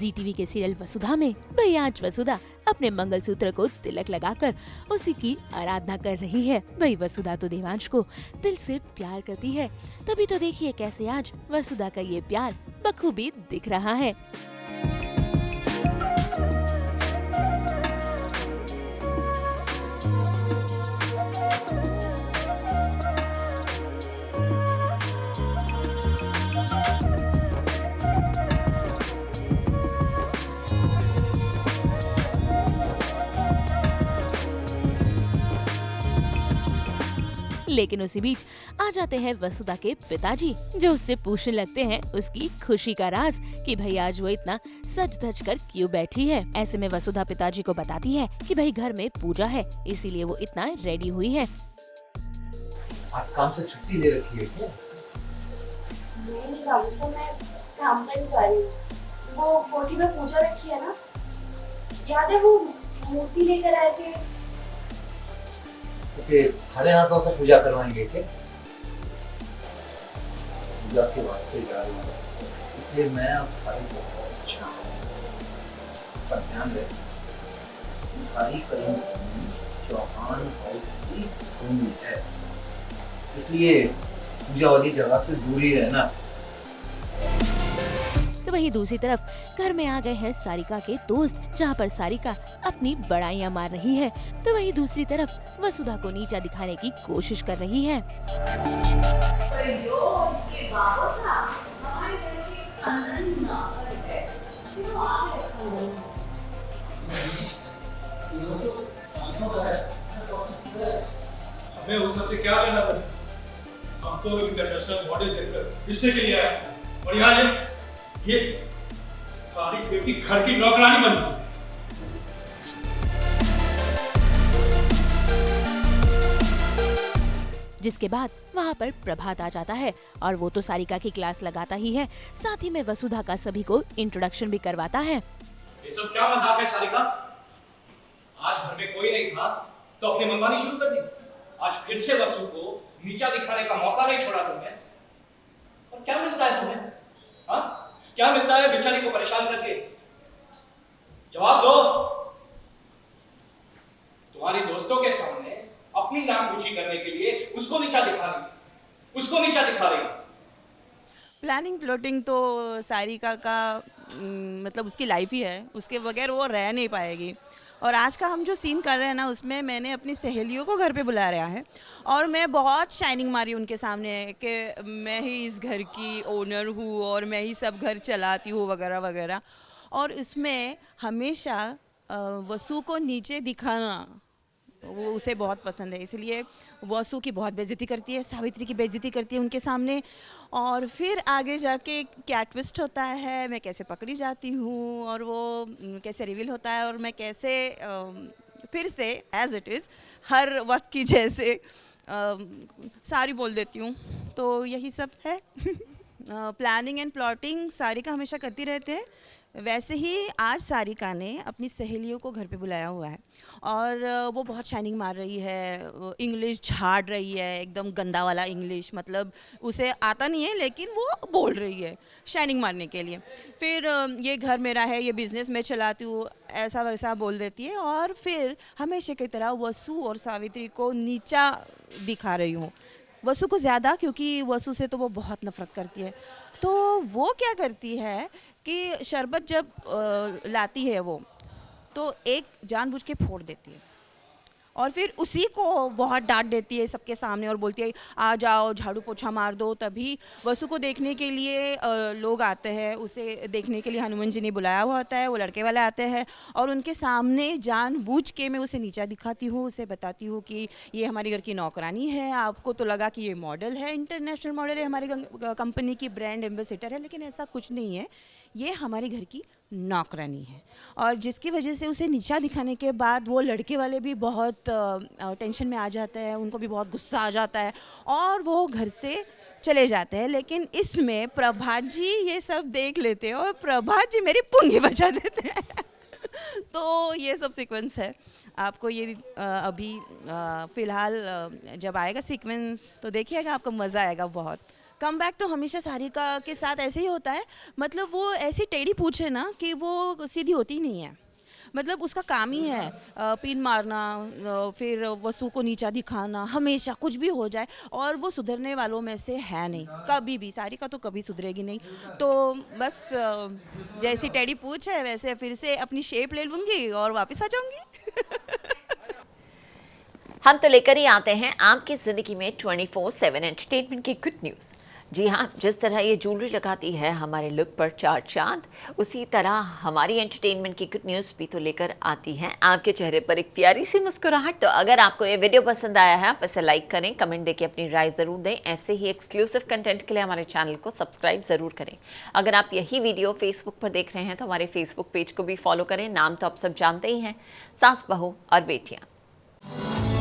जी TV के serial वसुधा में भाई आज वसुधा अपने मंगलसूत्र को तिलक लगाकर उसी की आराधना कर रही है। भाई वसुधा तो देवांश को दिल से प्यार करती है, तभी तो देखिए कैसे आज वसुधा का ये प्यार बखूबी दिख रहा है। लेकिन उसी बीच आ जाते हैं वसुधा के पिताजी, जो उससे पूछने लगते हैं उसकी खुशी का राज कि भाई आज वो इतना सज धज कर क्यों बैठी है। ऐसे में वसुधा पिताजी को बताती है कि भाई घर में पूजा है, इसीलिए वो इतना रेडी हुई है। आज काम से छुट्टी ले रखी है क्या? नहीं काम से मैं काम पर ही जा रही हूँ। वो कोठी में पूजा रखी है ना, याद है वो मूर्ति लेकर आए थे। तो फिर खाली हाथों से पूजा करवाएंगे क्या? पूजा के वास्ते जा रही हूँ, इसलिए मैं अब खाली बहुत अच्छा हूँ। पर ध्यान रहे, खाली करीम चौहान हाउस की सुनी है, इसलिए पूजा वाली जगह से दूर ही रहना। तो वहीं दूसरी तरफ घर में आ गए हैं सारिका के दोस्त, जहाँ पर सारिका अपनी बड़ाइयाँ मार रही है, तो वहीं दूसरी तरफ वसुधा को नीचा दिखाने की कोशिश कर रही है। हमें उस सबसे क्या करना था? हम तो इंटरनेशनल मॉडल देखकर रिश्ते के लिए आए, और यहाँ ये सारी बेटी घर की नौकरानी बन गई। जिसके बाद वहाँ पर प्रभात आ जाता है और वो तो सारिका की क्लास लगाता ही है, साथ ही में वसुधा का सभी को इंट्रोडक्शन भी करवाता है। ये सब क्या मजाक है सारिका? आज घर में कोई नहीं था तो अपनी मनमानी शुरू कर दी। आज फिर से वसु को नीचा दिखाने का मौका नहीं छोड़ा तुमने। और क्या मिलता है तुम्हें? हाँ, क्या मिलता है बेचारी को परेशान करके? जवाब दो। तुम्हारी दोस्तों के सामने अपनी नाक ऊंची करने के लिए उसको नीचा दिखा रही। प्लानिंग प्लॉटिंग तो सारिका का मतलब उसकी लाइफ ही है, उसके बगैर वो रह नहीं पाएगी। और आज का हम जो सीन कर रहे हैं ना, उसमें मैंने अपनी सहेलियों को घर पे बुला रहा है और मैं बहुत शाइनिंग मारी उनके सामने कि मैं ही इस घर की ओनर हूँ और मैं ही सब घर चलाती हूँ वगैरह वगैरह। और इसमें हमेशा वसु को नीचे दिखाना वो उसे बहुत पसंद है, इसलिए वसु की बहुत बेइज्जती करती है, सावित्री की बेइज्जती करती है उनके सामने। और फिर आगे जाके क्या ट्विस्ट होता है, मैं कैसे पकड़ी जाती हूँ और वो कैसे रिवील होता है और मैं कैसे फिर से एज इट इज़ हर वक्त की जैसे सारी बोल देती हूँ। तो यही सब है। प्लानिंग एंड प्लॉटिंग सारिका हमेशा करती रहते हैं, वैसे ही आज सारिका ने अपनी सहेलियों को घर पे बुलाया हुआ है और वो बहुत शाइनिंग मार रही है, इंग्लिश झाड़ रही है, एकदम गंदा वाला इंग्लिश, मतलब उसे आता नहीं है लेकिन वो बोल रही है शाइनिंग मारने के लिए। फिर ये घर मेरा है, ये बिज़नेस मैं चलाती हूँ, ऐसा वैसा बोल देती है। और फिर हमेशा की तरह वसु और सावित्री को नीचा दिखा रही हूँ, वसु को ज़्यादा, क्योंकि वसु से तो वो बहुत नफरत करती है। तो वो क्या करती है कि शरबत जब लाती है वो, तो एक जानबूझ के फोड़ देती है और फिर उसी को बहुत डांट देती है सबके सामने और बोलती है आ जाओ झाड़ू पोछा मार दो। तभी वसु को देखने के लिए लोग आते हैं, उसे देखने के लिए हनुमान जी ने बुलाया हुआ होता है, वो लड़के वाले आते हैं और उनके सामने जानबूझ के मैं उसे नीचा दिखाती हूँ, उसे बताती हूँ कि ये हमारी घर की नौकरानी है, आपको तो लगा कि ये मॉडल है, इंटरनेशनल मॉडल है, हमारी कंपनी की ब्रांड एम्बेसडर है, लेकिन ऐसा कुछ नहीं है, ये हमारे घर की नौकरानी है। और जिसकी वजह से उसे नीचा दिखाने के बाद वो लड़के वाले भी बहुत टेंशन में आ जाते हैं, उनको भी बहुत गुस्सा आ जाता है और वो घर से चले जाते हैं। लेकिन इसमें प्रभात जी ये सब देख लेते हैं और प्रभात जी मेरी पुंगी बचा देते हैं। तो ये सब सीक्वेंस है। आपको ये अभी फ़िलहाल जब आएगा सीक्वेंस तो देखिएगा, आपको मज़ा आएगा बहुत। कम बैक तो हमेशा सारिका के साथ ऐसे ही होता है, मतलब वो ऐसी टेढ़ी पूछ है ना कि वो सीधी होती नहीं है। मतलब उसका काम ही है पिन मारना, फिर वसु को नीचा दिखाना, हमेशा कुछ भी हो जाए, और वो सुधरने वालों में से है नहीं कभी भी। सारिका तो कभी सुधरेगी नहीं। तो बस जैसी टेढ़ी पूछ है वैसे फिर से अपनी शेप ले लूँगी और वापस आ जाऊँगी। हम तो लेकर ही आते हैं आपकी ज़िंदगी में 24/7 एंटरटेनमेंट की गुड न्यूज़। जी हाँ, जिस तरह ये ज्वेलरी लगाती है हमारे लुक पर चार चांद, उसी तरह हमारी एंटरटेनमेंट की गुड न्यूज़ भी तो लेकर आती है आपके चेहरे पर एक प्यारी सी मुस्कुराहट। तो अगर आपको ये वीडियो पसंद आया है, आप इसे लाइक करें, कमेंट देके अपनी राय ज़रूर दें। ऐसे ही एक्सक्लूसिव कंटेंट के लिए हमारे चैनल को सब्सक्राइब ज़रूर करें। अगर आप यही वीडियो फेसबुक पर देख रहे हैं तो हमारे फेसबुक पेज को भी फॉलो करें। नाम तो आप सब जानते ही हैं, सास बहू और बेटियाँ।